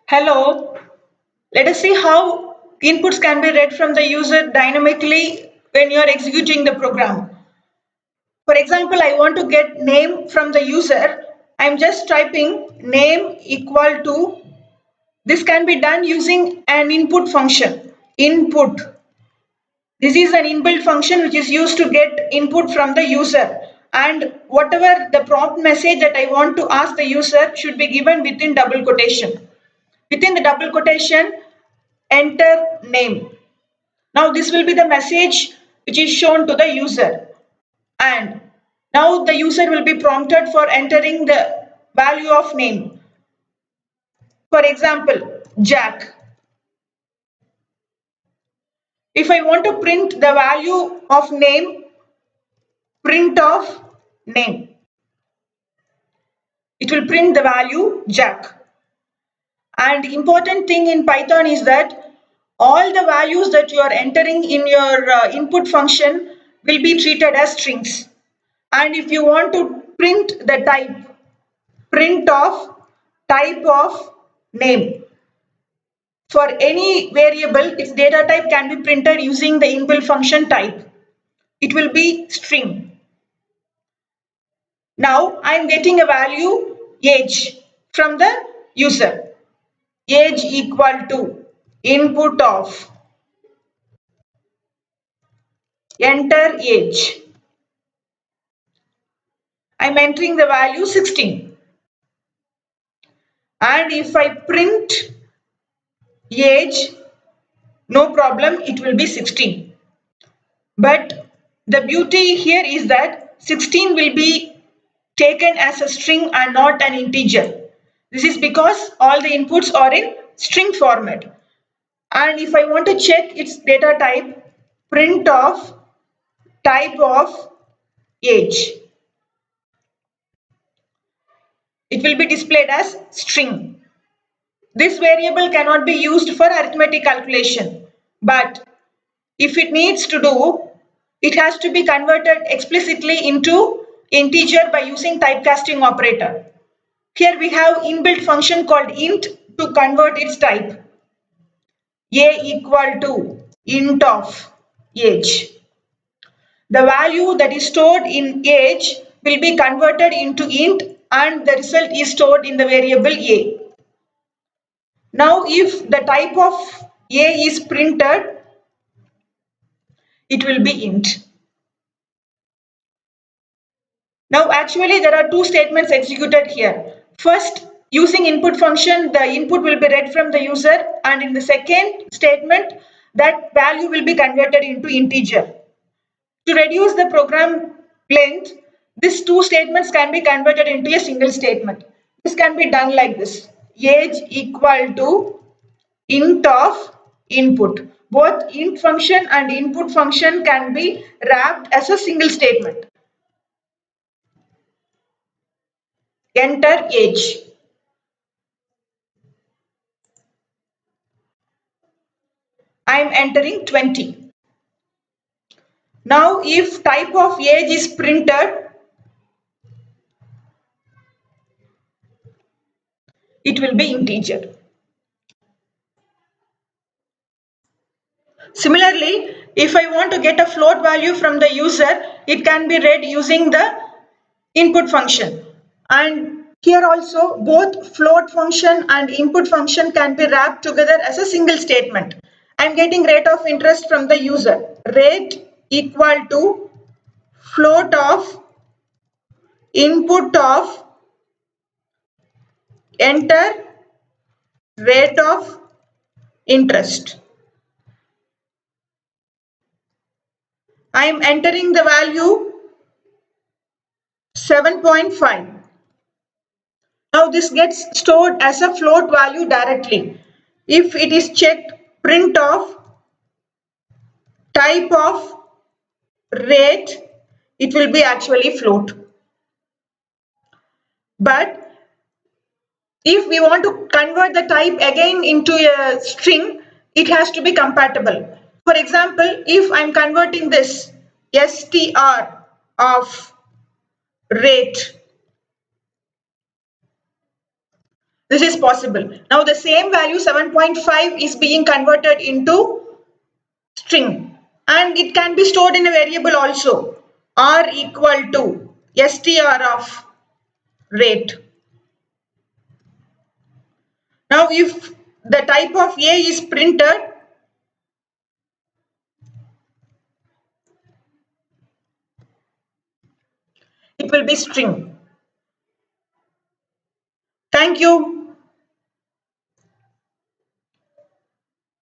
Hello, let us see how inputs can be read from the user dynamically when you are executing the program. For example, I want to get name from the user. I'm just typing name equal to, this can be done using an input function. Input. This is an inbuilt function which is used to get input from the user. And whatever the prompt message that I want to ask the user should be given within double quotation. Within the double quotation, enter name. Now this will be the message which is shown to the user, and now the user will be prompted for entering the value of name. For example, Jack. If I want to print the value of name, print of name. It will print the value Jack. And important thing in Python is that all the values that you are entering in your input function will be treated as strings. And if you want to print the type, print of type of name. For any variable, its data type can be printed using the inbuilt function type. It will be string. Now I am getting a value age from the user. Age equal to input of enter age. I am entering the value 16. And if I print age, no problem, it will be 16. But the beauty here is that 16 will be taken as a string and not an integer. This is because all the inputs are in string format. And if I want to check its data type, print of type of age. It will be displayed as string. This variable cannot be used for arithmetic calculation, but if it needs to do, it has to be converted explicitly into integer by using typecasting operator. Here we have inbuilt function called int to convert its type. A equal to int of age. The value that is stored in age will be converted into int and the result is stored in the variable a. Now if the type of a is printed, it will be int. Now actually there are two statements executed here. First, using input function, the input will be read from the user, and in the second statement, that value will be converted into integer. To reduce the program length, these two statements can be converted into a single statement. This can be done like this. Age equal to int of input. Both int function and input function can be wrapped as a single statement. Enter age. I am entering 20. Now if type of age is printed, it will be integer. Similarly, if I want to get a float value from the user, it can be read using the input function. And here also both float function and input function can be wrapped together as a single statement. I am getting rate of interest from the user. Rate equal to float of input of enter rate of interest. I am entering the value 7.5. Now this gets stored as a float value directly. If it is checked, print of type of rate, it will be actually float. But if we want to convert the type again into a string, it has to be compatible. For example, if I'm converting this str of rate, This is possible. Now the same value 7.5 is being converted into string, and it can be stored in a variable also. R equal to str of rate. Now if the type of A is printed, it will be string. Thank you.